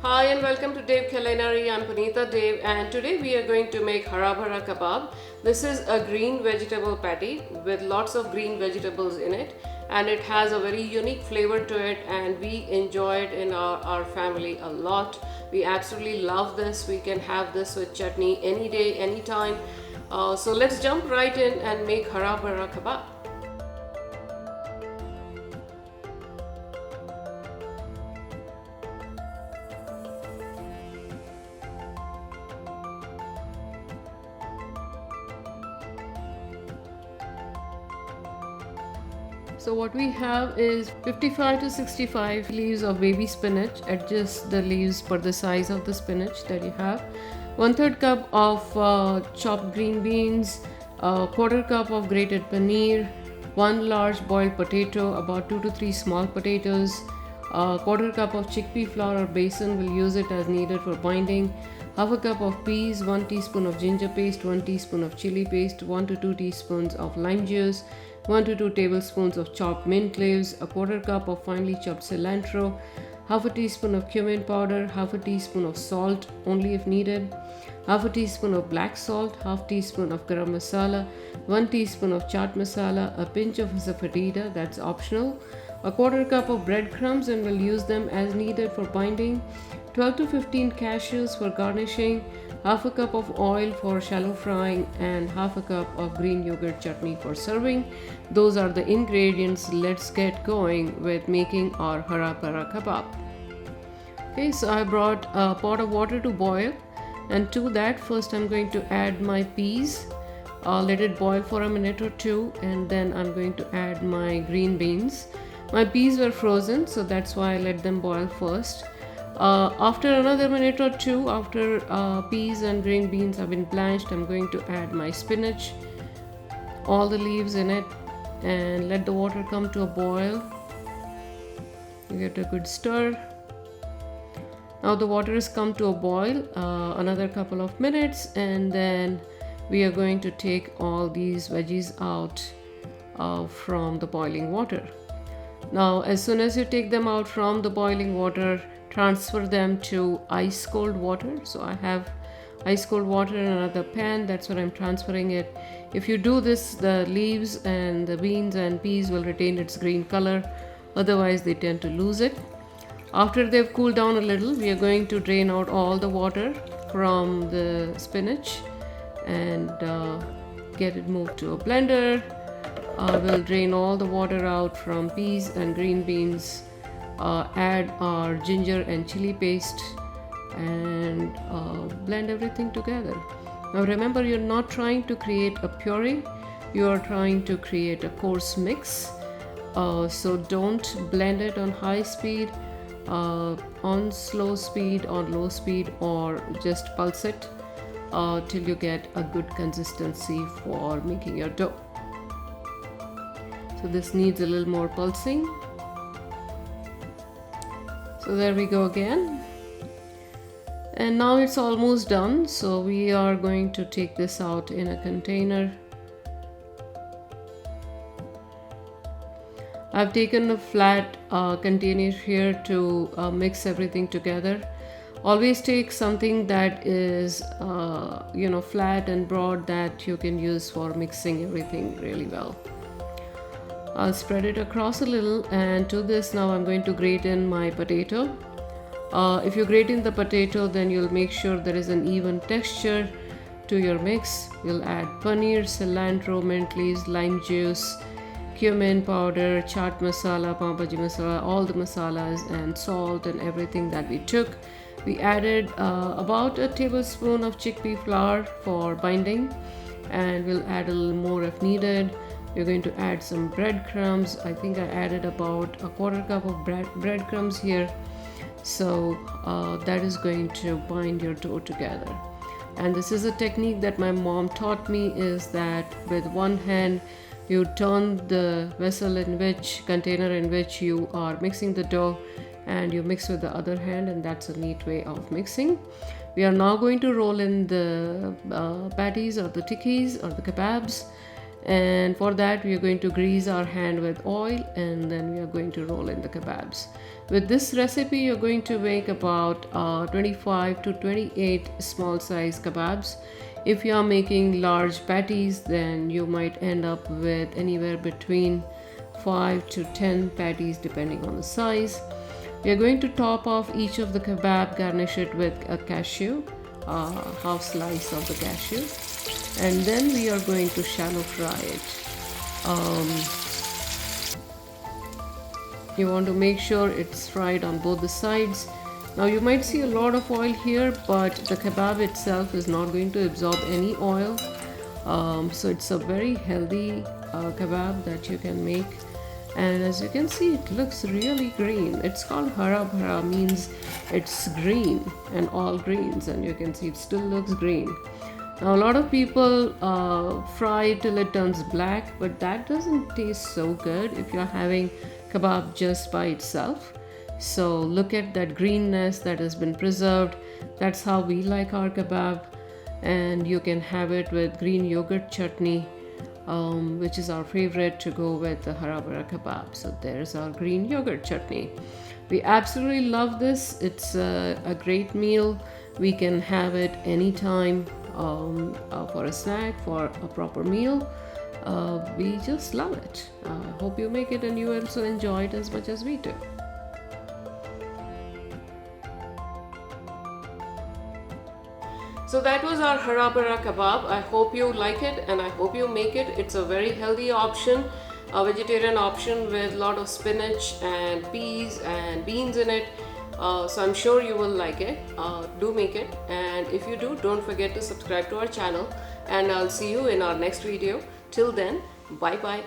Hi and welcome to Dave Culinary. I'm Punita Dave and today we are going to make Harabhara Kebab. This is a green vegetable patty with lots of green vegetables in it, and it has a very unique flavor to it, and we enjoy it in our family a lot. We absolutely love this. We can have this with chutney any day, anytime. So let's jump right in and make Harabhara Kebab. So what we have is 55 to 65 leaves of baby spinach. Adjust the leaves per the size of the spinach that you have. 1/3 cup of chopped green beans, a 1/4 cup of grated paneer, 1 large boiled potato, about 2 to 3 small potatoes, a 1/4 cup of chickpea flour or besan, will use it as needed for binding, half a cup of peas, 1 teaspoon of ginger paste, 1 teaspoon of chili paste, 1 to 2 teaspoons of lime juice, 1 to 2 tablespoons of chopped mint leaves, a 1/4 cup of finely chopped cilantro, half a teaspoon of cumin powder, half a teaspoon of salt only if needed, half a teaspoon of black salt, half teaspoon of garam masala, 1 teaspoon of chaat masala, a pinch of asafetida, that's optional, a 1/4 cup of bread crumbs, and we'll use them as needed for binding, 12 to 15 cashews for garnishing, half a cup of oil for shallow frying, and half a cup of green yogurt chutney for serving. Those are the ingredients. Let's get going with making our Harabhara Kebab. Okay, so I brought a pot of water to boil, and to that first I'm going to add my peas. Let it boil for a minute or two, and then I'm going to add my green beans. My peas were frozen, so that's why I let them boil first. After another minute or two, after peas and green beans have been blanched, I'm going to add my spinach, all the leaves in it, and let the water come to a boil. You get a good stir. Now the water has come to a boil, another couple of minutes, and then we are going to take all these veggies out from the boiling water. Now as soon as you take them out from the boiling water, transfer them to ice cold water. So I have ice cold water in another pan, that's where I'm transferring it. If you do this, the leaves and the beans and peas will retain its green color, otherwise they tend to lose it. After they've cooled down a little, we are going to drain out all the water from the spinach and get it moved to a blender. We'll drain all the water out from peas and green beans. Add our ginger and chili paste and blend everything together. Now remember, you're not trying to create a puree, you are trying to create a coarse mix. So don't blend it on high speed, on slow speed, on low speed, or just pulse it till you get a good consistency for making your dough. So this needs a little more pulsing. So there we go again, and now it's almost done, so we are going to take this out in a container. I've taken a flat container here to mix everything together. Always take something that is flat and broad, that you can use for mixing everything really well. I'll spread it across a little, and to this now I'm going to grate in my potato. If you grate in the potato, then you'll make sure there is an even texture to your mix. You'll add paneer, cilantro, mint leaves, lime juice, cumin powder, chaat masala, pav bhaji masala, all the masalas, and salt and everything that we took. We added about a tablespoon of chickpea flour for binding, and we'll add a little more if needed. We're going to add some bread crumbs. I think I added about a 1/4 cup of bread crumbs here. So that is going to bind your dough together. And this is a technique that my mom taught me, is that with one hand you turn the container in which you are mixing the dough, and you mix with the other hand, and that's a neat way of mixing. We are now going to roll in the patties or the tikkis or the kebabs, And for that we are going to grease our hand with oil, and then we are going to roll in the kebabs. With this recipe you're going to make about 25 to 28 small size kebabs. If you are making large patties, then you might end up with anywhere between 5 to 10 patties depending on the size. We are going to top off each of the kebab, garnish it with a cashew, half slice of the cashew, and then we are going to shallow fry it. You want to make sure it's fried on both the sides. Now you might see a lot of oil here, but the kebab itself is not going to absorb any oil. So it's a very healthy kebab that you can make. And as you can see, it looks really green. It's called Harabhara, means it's green and all greens, and you can see it still looks green. Now a lot of people fry till it turns black, but that doesn't taste so good if you're having kebab just by itself. So look at that greenness that has been preserved. That's how we like our kebab. And you can have it with green yogurt chutney, which is our favorite to go with the Harabhara kebab. So there's our green yogurt chutney. We absolutely love this. It's a great meal. We can have it anytime for a snack, for a proper meal. We just love it. I hope you make it and you also enjoy it as much as we do. So that was our Harabhara kebab. I hope you like it and I hope you make it. It's a very healthy option, a vegetarian option with a lot of spinach and peas and beans in it. So I'm sure you will like it. Do make it, and if you do, don't forget to subscribe to our channel, and I'll see you in our next video. Till then, bye bye.